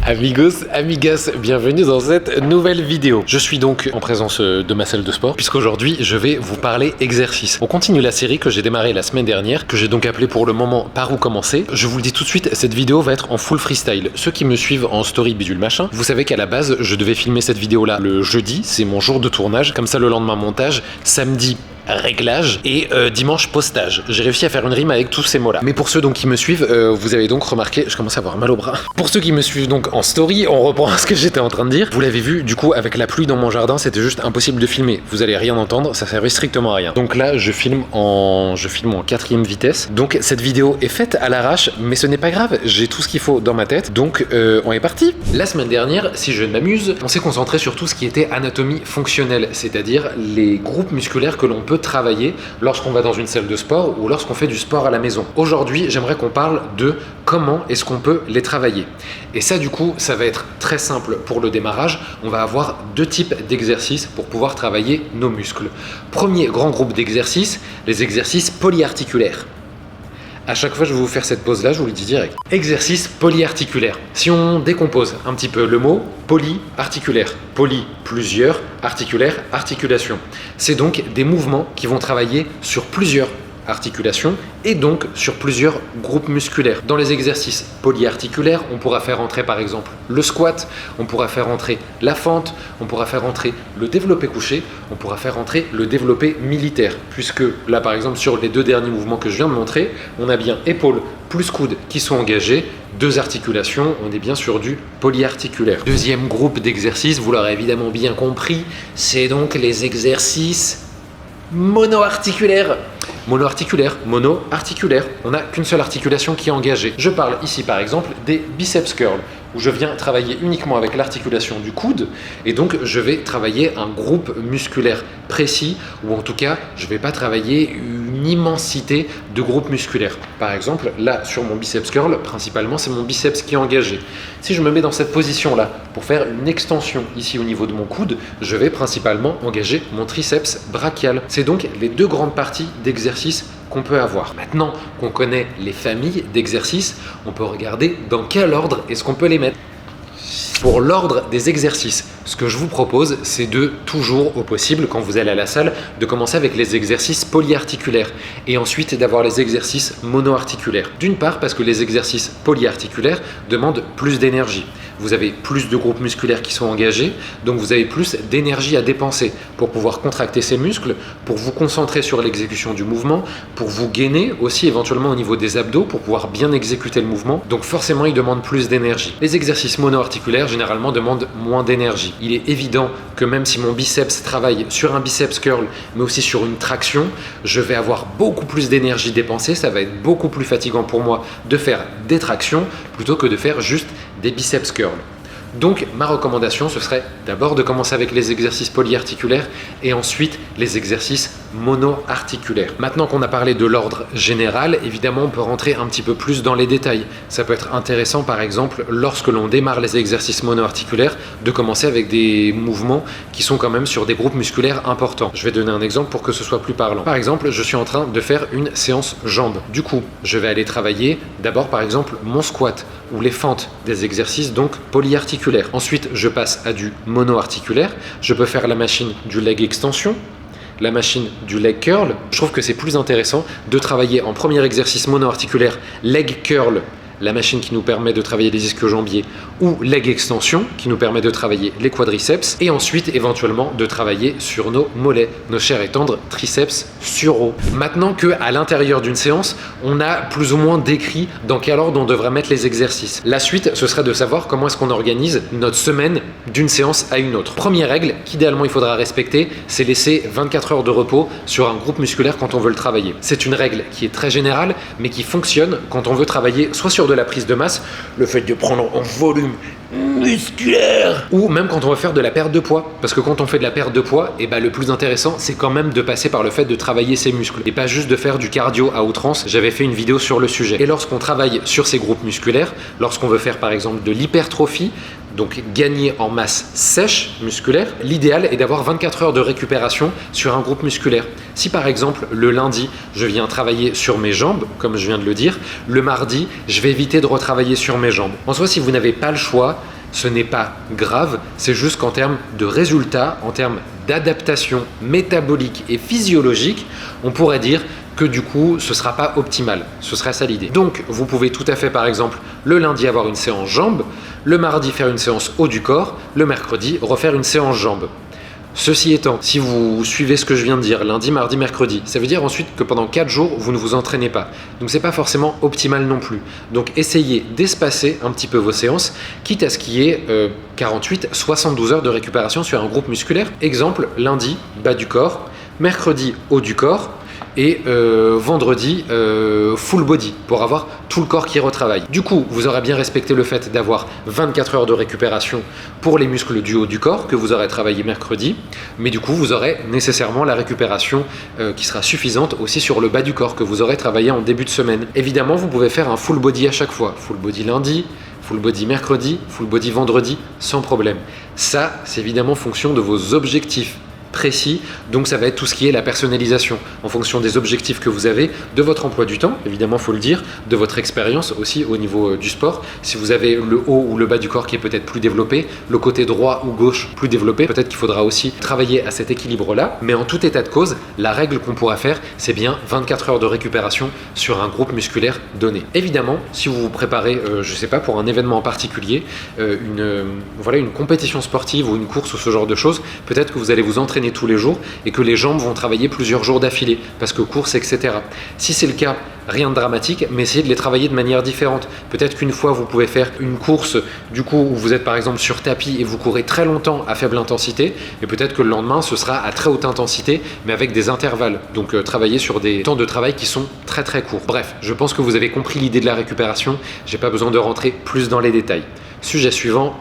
Amigos, amigas, bienvenue dans cette nouvelle vidéo. Je suis donc en présence de ma salle de sport, puisqu'aujourd'hui je vais vous parler exercice. On continue la série que j'ai démarrée la semaine dernière, que j'ai donc appelée pour le moment Par où commencer. Je vous le dis tout de suite, cette vidéo va être en full freestyle. Ceux qui me suivent en story bidule machin, vous savez qu'à la base je devais filmer cette vidéo là le jeudi, c'est mon jour de tournage, comme ça le lendemain montage, samedi réglage et dimanche postage. J'ai réussi à faire une rime avec tous ces mots-là. Mais pour ceux donc qui me suivent, vous avez donc remarqué, je commence à avoir mal au bras. Pour ceux qui me suivent donc en story, on reprend ce que j'étais en train de dire. Vous l'avez vu, du coup, avec la pluie dans mon jardin, c'était juste impossible de filmer. Vous allez rien entendre, ça servait strictement à rien. Donc là, je filme en 4e vitesse. Donc cette vidéo est faite à l'arrache, mais ce n'est pas grave. J'ai tout ce qu'il faut dans ma tête. Donc on est parti. La semaine dernière, si je ne m'amuse, on s'est concentré sur tout ce qui était anatomie fonctionnelle, c'est-à-dire les groupes musculaires que l'on peut travailler lorsqu'on va dans une salle de sport ou lorsqu'on fait du sport à la maison. Aujourd'hui, j'aimerais qu'on parle de comment est-ce qu'on peut les travailler. Et ça, du coup, ça va être très simple pour le démarrage. On va avoir deux types d'exercices pour pouvoir travailler nos muscles. Premier grand groupe d'exercices, les exercices polyarticulaires. À chaque fois, je vais vous faire cette pause-là, je vous le dis direct. Exercice polyarticulaire. Si on décompose un petit peu le mot, polyarticulaire. Poly, plusieurs, articulaire, articulation. C'est donc des mouvements qui vont travailler sur plusieurs articulations et donc sur plusieurs groupes musculaires. Dans les exercices polyarticulaires, on pourra faire entrer par exemple le squat, on pourra faire entrer la fente, on pourra faire entrer le développé couché, on pourra faire entrer le développé militaire, puisque là par exemple sur les deux derniers mouvements que je viens de montrer, on a bien épaules plus coudes qui sont engagés, deux articulations, on est bien sur du polyarticulaire. Deuxième groupe d'exercices, vous l'aurez évidemment bien compris, c'est donc les exercices monoarticulaires. Monoarticulaire, monoarticulaire. On n'a qu'une seule articulation qui est engagée. Je parle ici par exemple des biceps curls, où je viens travailler uniquement avec l'articulation du coude, et donc je vais travailler un groupe musculaire précis, ou en tout cas, je ne vais pas travailler une immensité de groupes musculaires. Par exemple, là, sur mon biceps curl, principalement, c'est mon biceps qui est engagé. Si je me mets dans cette position-là, pour faire une extension ici au niveau de mon coude, je vais principalement engager mon triceps brachial. C'est donc les deux grandes parties d'exercice qu'on peut avoir. Maintenant qu'on connaît les familles d'exercices, on peut regarder dans quel ordre est-ce qu'on peut les mettre. Pour l'ordre des exercices, ce que je vous propose, c'est de toujours au possible, quand vous allez à la salle, de commencer avec les exercices polyarticulaires et ensuite d'avoir les exercices monoarticulaires. D'une part parce que les exercices polyarticulaires demandent plus d'énergie. Vous avez plus de groupes musculaires qui sont engagés, donc vous avez plus d'énergie à dépenser pour pouvoir contracter ces muscles, pour vous concentrer sur l'exécution du mouvement, pour vous gainer aussi éventuellement au niveau des abdos pour pouvoir bien exécuter le mouvement. Donc forcément, ils demandent plus d'énergie. Les exercices monoarticulaires généralement demandent moins d'énergie. Il est évident que même si mon biceps travaille sur un biceps curl, mais aussi sur une traction, je vais avoir beaucoup plus d'énergie dépensée. Ça va être beaucoup plus fatigant pour moi de faire des tractions plutôt que de faire juste des biceps curls. Donc ma recommandation, ce serait d'abord de commencer avec les exercices polyarticulaires et ensuite les exercices monoarticulaires. Maintenant qu'on a parlé de l'ordre général, évidemment on peut rentrer un petit peu plus dans les détails. Ça peut être intéressant par exemple lorsque l'on démarre les exercices monoarticulaires de commencer avec des mouvements qui sont quand même sur des groupes musculaires importants. Je vais donner un exemple pour que ce soit plus parlant. Par exemple, je suis en train de faire une séance jambes. Du coup, je vais aller travailler d'abord par exemple mon squat ou les fentes, des exercices donc polyarticulaires. Ensuite, je passe à du monoarticulaire. Je peux faire la machine du leg extension, la machine du leg curl. Je trouve que c'est plus intéressant de travailler en premier exercice monoarticulaire leg curl, la machine qui nous permet de travailler les ischio-jambiers, ou leg extension qui nous permet de travailler les quadriceps, et ensuite éventuellement de travailler sur nos mollets, nos chers et tendres triceps suraux. Maintenant qu'à l'intérieur d'une séance, on a plus ou moins décrit dans quel ordre on devrait mettre les exercices. La suite, ce serait de savoir comment est-ce qu'on organise notre semaine d'une séance à une autre. Première règle qu'idéalement il faudra respecter, c'est laisser 24 heures de repos sur un groupe musculaire quand on veut le travailler. C'est une règle qui est très générale, mais qui fonctionne quand on veut travailler soit sur de la prise de masse, le fait de prendre en volume musculaire, ou même quand on va faire de la perte de poids, parce que quand on fait de la perte de poids, et le plus intéressant c'est quand même de passer par le fait de travailler ses muscles et pas juste de faire du cardio à outrance. J'avais fait une vidéo sur le sujet. Et lorsqu'on travaille sur ces groupes musculaires, lorsqu'on veut faire par exemple de l'hypertrophie, donc gagner en masse sèche musculaire, l'idéal est d'avoir 24 heures de récupération sur un groupe musculaire. Si par exemple le lundi je viens travailler sur mes jambes, comme je viens de le dire, le mardi je vais éviter de retravailler sur mes jambes. En soi, si vous n'avez pas le choix, ce n'est pas grave, c'est juste qu'en termes de résultats, en termes d'adaptation métabolique et physiologique, on pourrait dire que du coup, ce ne sera pas optimal. Ce serait ça l'idée. Donc, vous pouvez tout à fait, par exemple, le lundi avoir une séance jambes, le mardi faire une séance haut du corps, le mercredi refaire une séance jambes. Ceci étant, si vous suivez ce que je viens de dire, lundi, mardi, mercredi, ça veut dire ensuite que pendant 4 jours, vous ne vous entraînez pas. Donc c'est pas forcément optimal non plus. Donc essayez d'espacer un petit peu vos séances, quitte à ce qu'il y ait 48-72 heures de récupération sur un groupe musculaire. Exemple, lundi, bas du corps, mercredi, haut du corps, et vendredi full body pour avoir tout le corps qui retravaille. Du coup, vous aurez bien respecté le fait d'avoir 24 heures de récupération pour les muscles du haut du corps que vous aurez travaillé mercredi, mais du coup, vous aurez nécessairement la récupération qui sera suffisante aussi sur le bas du corps que vous aurez travaillé en début de semaine. Évidemment, vous pouvez faire un full body à chaque fois, full body lundi, full body mercredi, full body vendredi, sans problème. Ça, c'est évidemment en fonction de vos objectifs précis, donc ça va être tout ce qui est la personnalisation en fonction des objectifs que vous avez, de votre emploi du temps, évidemment faut le dire, de votre expérience aussi au niveau du sport. Si vous avez le haut ou le bas du corps qui est peut-être plus développé, le côté droit ou gauche plus développé, peut-être qu'il faudra aussi travailler à cet équilibre-là, mais en tout état de cause, la règle qu'on pourra faire, c'est bien 24 heures de récupération sur un groupe musculaire donné. Évidemment, si vous vous préparez, je sais pas, pour un événement en particulier, une compétition sportive ou une course ou ce genre de choses, peut-être que vous allez vous entraîner tous les jours et que les jambes vont travailler plusieurs jours d'affilée parce que course, etc. Si c'est le cas, rien de dramatique, mais essayez de les travailler de manière différente. Peut-être qu'une fois, vous pouvez faire une course du coup où vous êtes par exemple sur tapis et vous courez très longtemps à faible intensité, et peut-être que le lendemain, ce sera à très haute intensité, mais avec des intervalles. Donc travailler sur des temps de travail qui sont très très courts. Bref, je pense que vous avez compris l'idée de la récupération. J'ai pas besoin de rentrer plus dans les détails. Sujet suivant.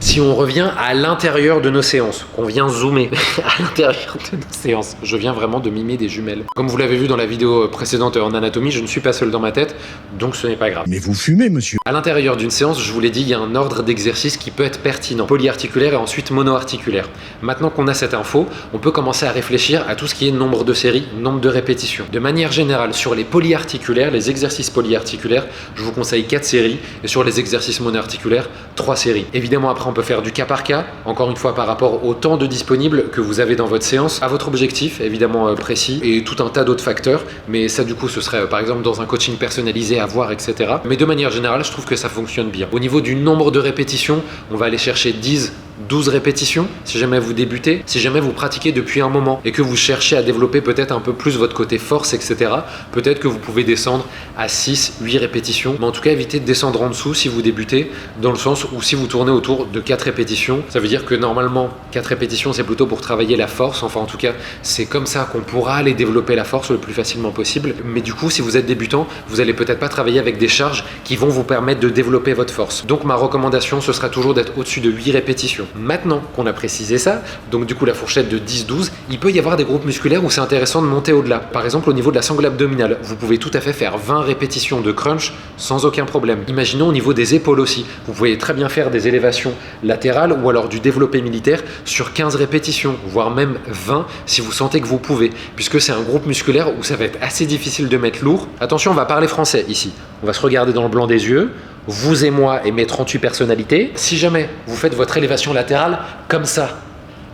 Si on revient à l'intérieur de nos séances, qu'on vient zoomer à l'intérieur de nos séances, je viens vraiment de mimer des jumelles. Comme vous l'avez vu dans la vidéo précédente en anatomie, je ne suis pas seul dans ma tête, donc ce n'est pas grave. Mais vous fumez, monsieur. À l'intérieur d'une séance, je vous l'ai dit, il y a un ordre d'exercice qui peut être pertinent, polyarticulaire et ensuite monoarticulaire. Maintenant qu'on a cette info, on peut commencer à réfléchir à tout ce qui est nombre de séries, nombre de répétitions. De manière générale, sur les polyarticulaires, les exercices polyarticulaires, je vous conseille 4 séries, et sur les exercices monoarticulaires, 3 séries. Évidemment, après on peut faire du cas par cas, encore une fois par rapport au temps de disponible que vous avez dans votre séance, à votre objectif évidemment précis, et tout un tas d'autres facteurs, mais ça du coup ce serait par exemple dans un coaching personnalisé à voir, etc. Mais de manière générale, je trouve que ça fonctionne bien. Au niveau du nombre de répétitions, on va aller chercher 12 répétitions si jamais vous débutez, si jamais vous pratiquez depuis un moment et que vous cherchez à développer peut-être un peu plus votre côté force, etc. Peut-être que vous pouvez descendre à 6-8 répétitions, mais en tout cas évitez de descendre en dessous si vous débutez, dans le sens où si vous tournez autour de 4 répétitions, ça veut dire que normalement 4 répétitions c'est plutôt pour travailler la force, enfin en tout cas c'est comme ça qu'on pourra aller développer la force le plus facilement possible, mais du coup si vous êtes débutant, vous allez peut-être pas travailler avec des charges qui vont vous permettre de développer votre force. Donc ma recommandation ce sera toujours d'être au-dessus de 8 répétitions. Maintenant qu'on a précisé ça, donc du coup la fourchette de 10-12, il peut y avoir des groupes musculaires où c'est intéressant de monter au-delà. Par exemple au niveau de la sangle abdominale, vous pouvez tout à fait faire 20 répétitions de crunch sans aucun problème. Imaginons au niveau des épaules aussi, vous pouvez très bien faire des élévations latérales ou alors du développé militaire sur 15 répétitions, voire même 20 si vous sentez que vous pouvez, puisque c'est un groupe musculaire où ça va être assez difficile de mettre lourd. Attention, on va parler français ici, on va se regarder dans le blanc des yeux, vous et moi et mes 38 personnalités. Si jamais vous faites votre élévation latérale comme ça,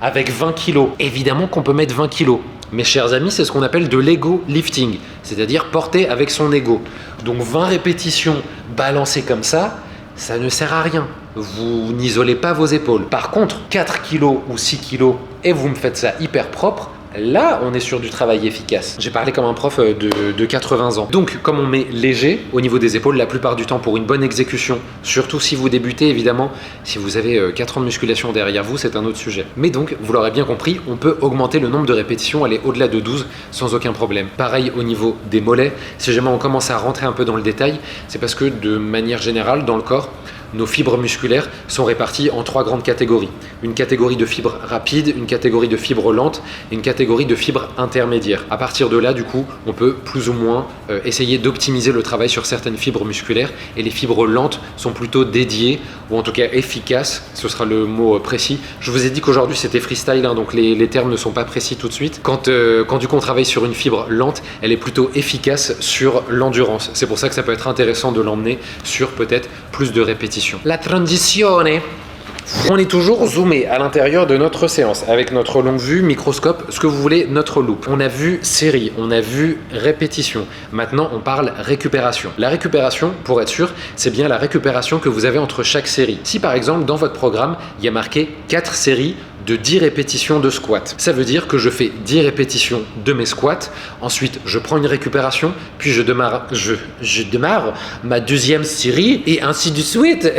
avec 20 kg, évidemment qu'on peut mettre 20 kg. Mes chers amis, c'est ce qu'on appelle de l'ego lifting, c'est-à-dire porter avec son ego. Donc 20 répétitions balancées comme ça ne sert à rien. Vous n'isolez pas vos épaules. Par contre, 4 kg ou 6 kg et vous me faites ça hyper propre, là, on est sur du travail efficace. J'ai parlé comme un prof de 80 ans. Donc, comme on met léger au niveau des épaules, la plupart du temps pour une bonne exécution, surtout si vous débutez, évidemment, si vous avez 4 ans de musculation derrière vous, c'est un autre sujet. Mais donc, vous l'aurez bien compris, on peut augmenter le nombre de répétitions, aller au-delà de 12 sans aucun problème. Pareil au niveau des mollets, si jamais on commence à rentrer un peu dans le détail, c'est parce que de manière générale, dans le corps, nos fibres musculaires sont réparties en 3 grandes catégories. Une catégorie de fibres rapides, une catégorie de fibres lentes et une catégorie de fibres intermédiaires. À partir de là, du coup, on peut plus ou moins essayer d'optimiser le travail sur certaines fibres musculaires, et les fibres lentes sont plutôt dédiées, ou en tout cas efficaces, ce sera le mot précis. Je vous ai dit qu'aujourd'hui c'était freestyle, hein, donc les termes ne sont pas précis tout de suite. Quand du coup on travaille sur une fibre lente, elle est plutôt efficace sur l'endurance. C'est pour ça que ça peut être intéressant de l'emmener sur peut-être plus de répétitions. La transizione On est toujours zoomé à l'intérieur de notre séance avec notre longue vue, microscope, ce que vous voulez, notre loupe. On a vu série, on a vu répétition. Maintenant, on parle récupération. La récupération, pour être sûr, c'est bien la récupération que vous avez entre chaque série. Si par exemple, dans votre programme, il y a marqué 4 séries de 10 répétitions de squat. Ça veut dire que je fais 10 répétitions de mes squats, ensuite je prends une récupération, puis je démarre ma deuxième série et ainsi de suite.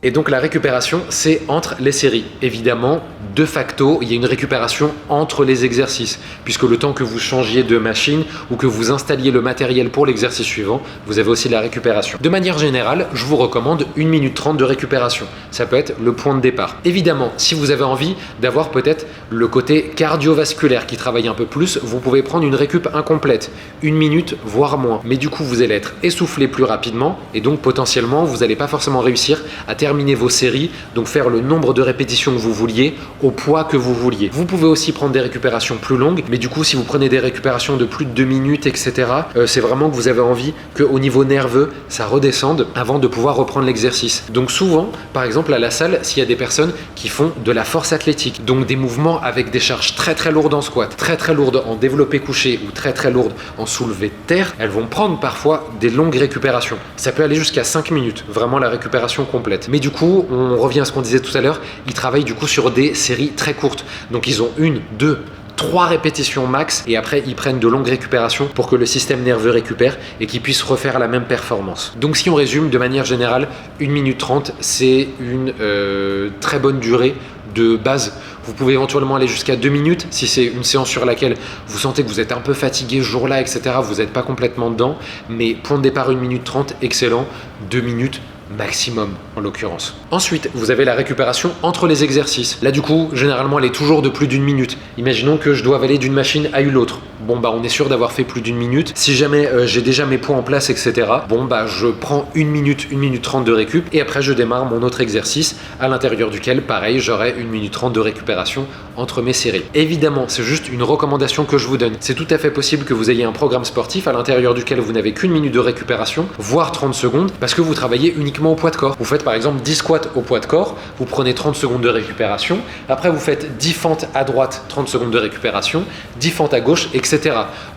Et donc la récupération, c'est entre les séries. Évidemment, de facto, il y a une récupération entre les exercices, puisque le temps que vous changiez de machine ou que vous installiez le matériel pour l'exercice suivant, vous avez aussi de la récupération. De manière générale, je vous recommande 1 minute 30 de récupération. Ça peut être le point de départ. Évidemment, si vous avez envie d'avoir peut-être le côté cardiovasculaire qui travaille un peu plus, vous pouvez prendre une récup incomplète, 1 minute voire moins. Mais du coup, vous allez être essoufflé plus rapidement et donc potentiellement, vous n'allez pas forcément réussir à terminer vos séries, donc faire le nombre de répétitions que vous vouliez au poids que vous vouliez. Vous pouvez aussi prendre des récupérations plus longues, mais du coup, si vous prenez des récupérations de plus de 2 minutes, etc., c'est vraiment que vous avez envie qu'au niveau nerveux, ça redescende avant de pouvoir reprendre l'exercice. Donc souvent, par exemple, à la salle, s'il y a des personnes qui font de la force athlétique, donc des mouvements avec des charges très très lourdes en squat, très très lourdes en développé couché ou très très lourdes en soulevé de terre, elles vont prendre parfois des longues récupérations. Ça peut aller jusqu'à 5 minutes, vraiment la récupération complète. Mais du coup, on revient à ce qu'on disait tout à l'heure, ils travaillent du coup sur des séries très courtes. Donc ils ont 1, 2, 3 répétitions max et après ils prennent de longues récupérations pour que le système nerveux récupère et qu'ils puissent refaire la même performance. Donc si on résume de manière générale, 1 minute 30 c'est une très bonne durée de base. Vous pouvez éventuellement aller jusqu'à 2 minutes si c'est une séance sur laquelle vous sentez que vous êtes un peu fatigué ce jour-là, etc. Vous n'êtes pas complètement dedans, mais point de départ 1 minute 30, excellent. 2 minutes maximum en l'occurrence. Ensuite, vous avez la récupération entre les exercices. Là du coup, généralement elle est toujours de plus d'1 minute. Imaginons que je dois aller d'une machine à une autre. Bon bah on est sûr d'avoir fait plus d'1 minute. Si jamais j'ai déjà mes poids en place, etc. Bon bah je prends 1 minute 30 de récup et après je démarre mon autre exercice à l'intérieur duquel pareil j'aurai 1 minute 30 de récupération entre mes séries. Évidemment, c'est juste une recommandation que je vous donne. C'est tout à fait possible que vous ayez un programme sportif à l'intérieur duquel vous n'avez qu'1 minute de récupération, voire 30 secondes, parce que vous travaillez uniquement au poids de corps. Vous faites par exemple 10 squats au poids de corps, vous prenez 30 secondes de récupération, après vous faites 10 fentes à droite, 30 secondes de récupération, 10 fentes à gauche, etc.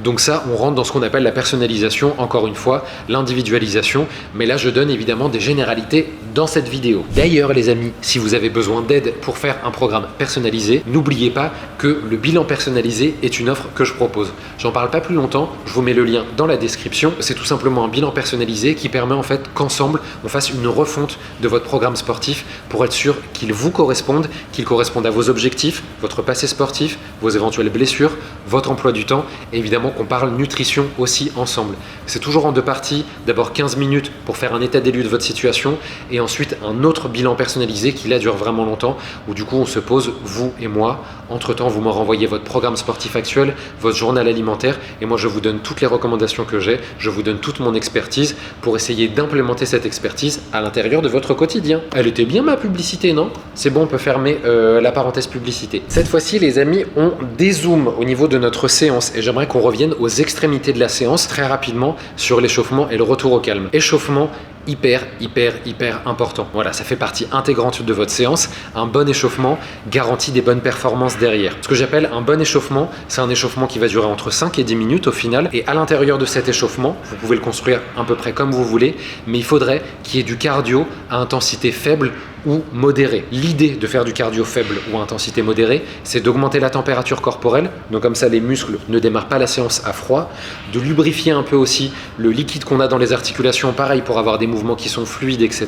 Donc ça, on rentre dans ce qu'on appelle la personnalisation, encore une fois, l'individualisation, mais là je donne évidemment des généralités dans cette vidéo. D'ailleurs les amis, si vous avez besoin d'aide pour faire un programme personnalisé, n'oubliez pas que le bilan personnalisé est une offre que je propose. J'en parle pas plus longtemps, je vous mets le lien dans la description. C'est tout simplement un bilan personnalisé qui permet en fait qu'ensemble on fasse une refonte de votre programme sportif pour être sûr qu'il vous corresponde, qu'il corresponde à vos objectifs, votre passé sportif, vos éventuelles blessures, votre emploi du temps et évidemment qu'on parle nutrition aussi ensemble. C'est toujours en 2 parties, d'abord 15 minutes pour faire un état des lieux de votre situation et ensuite un autre bilan personnalisé qui là dure vraiment longtemps où du coup on se pose, vous et moi. Entre temps, vous me renvoyez votre programme sportif actuel, votre journal alimentaire et moi je vous donne toutes les recommandations que j'ai, je vous donne toute mon expertise pour essayer d'implémenter cette expertise à l'intérieur de votre quotidien. Elle était bien ma publicité, non? C'est bon, on peut fermer la parenthèse publicité. Cette fois-ci, les amis, on dézoome au niveau de notre séance et j'aimerais qu'on revienne aux extrémités de la séance très rapidement sur l'échauffement et le retour au calme. Échauffement, hyper important. Voilà, ça fait partie intégrante de votre séance. Un bon échauffement garantit des bonnes performances derrière. Ce que j'appelle un bon échauffement, c'est un échauffement qui va durer entre 5 et 10 minutes au final. Et à l'intérieur de cet échauffement, vous pouvez le construire à peu près comme vous voulez, mais il faudrait qu'il y ait du cardio à intensité faible ou modérée. L'idée de faire du cardio faible ou à intensité modérée, c'est d'augmenter la température corporelle, donc comme ça les muscles ne démarrent pas la séance à froid, de lubrifier un peu aussi le liquide qu'on a dans les articulations, pareil pour avoir des mouvements qui sont fluides, etc.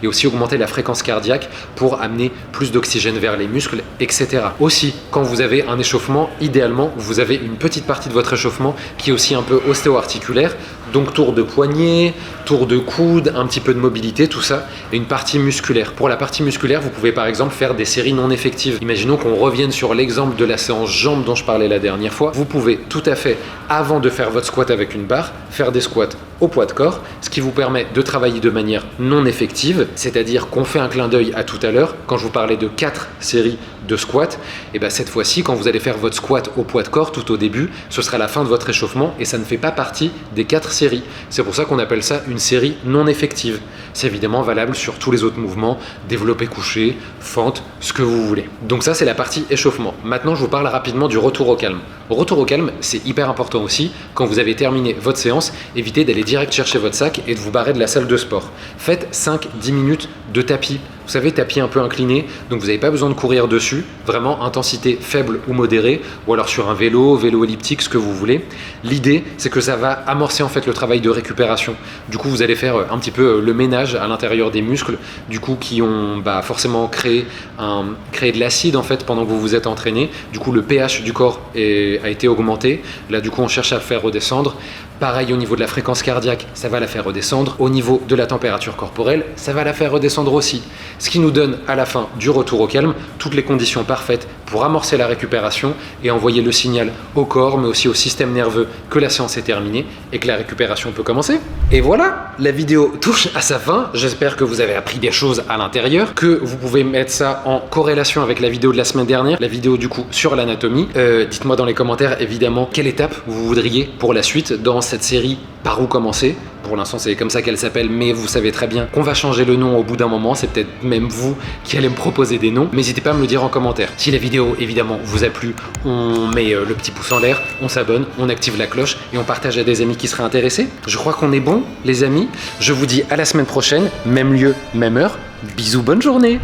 Et aussi augmenter la fréquence cardiaque pour amener plus d'oxygène vers les muscles, etc. Aussi, quand vous avez un échauffement, idéalement, vous avez une petite partie de votre échauffement qui est aussi un peu ostéo-articulaire, donc tour de poignet, tour de coude, un petit peu de mobilité, tout ça, et une partie musculaire. Pour la partie musculaire, vous pouvez par exemple faire des séries non effectives. Imaginons qu'on revienne sur l'exemple de la séance jambes dont je parlais la dernière fois. Vous pouvez tout à fait, avant de faire votre squat avec une barre, faire des squats au poids de corps, ce qui vous permet de travailler de manière non effective, c'est-à-dire qu'on fait un clin d'œil à tout à l'heure, quand je vous parlais de 4 séries de squat, et bien cette fois-ci, quand vous allez faire votre squat au poids de corps tout au début, ce sera la fin de votre échauffement et ça ne fait pas partie des 4 série. C'est pour ça qu'on appelle ça une série non effective. C'est évidemment valable sur tous les autres mouvements, développé couché, fente, ce que vous voulez. Donc ça, c'est la partie échauffement. Maintenant, je vous parle rapidement du retour au calme. Retour au calme, c'est hyper important aussi. Quand vous avez terminé votre séance, évitez d'aller direct chercher votre sac et de vous barrer de la salle de sport. Faites 5-10 minutes de tapis. Vous savez, tapis un peu incliné, donc vous n'avez pas besoin de courir dessus. Vraiment, intensité faible ou modérée, ou alors sur un vélo, vélo elliptique, ce que vous voulez. L'idée, c'est que ça va amorcer en fait le travail de récupération. Du coup, vous allez faire un petit peu le ménage à l'intérieur des muscles, du coup, qui ont forcément créé de l'acide en fait pendant que vous vous êtes entraîné. Du coup, le pH du corps a été augmenté. Là, du coup, on cherche à le faire redescendre. Pareil au niveau de la fréquence cardiaque, ça va la faire redescendre. Au niveau de la température corporelle, ça va la faire redescendre aussi. Ce qui nous donne à la fin du retour au calme toutes les conditions parfaites pour amorcer la récupération et envoyer le signal au corps, mais aussi au système nerveux que la séance est terminée et que la récupération peut commencer. Et voilà, la vidéo touche à sa fin. J'espère que vous avez appris des choses à l'intérieur, que vous pouvez mettre ça en corrélation avec la vidéo de la semaine dernière, la vidéo du coup sur l'anatomie. Dites-moi dans les commentaires évidemment quelle étape vous voudriez pour la suite dans cette série Par où commencer. Pour l'instant c'est comme ça qu'elle s'appelle, mais vous savez très bien qu'on va changer le nom au bout d'un moment. C'est peut-être même vous qui allez me proposer des noms. N'hésitez pas à me le dire en commentaire. Si la vidéo évidemment vous a plu, on met le petit pouce en l'air, on s'abonne, on active la cloche et on partage à des amis qui seraient intéressés. Je crois qu'on est bon les amis. Je vous dis à la semaine prochaine, même lieu, même heure. Bisous, bonne journée.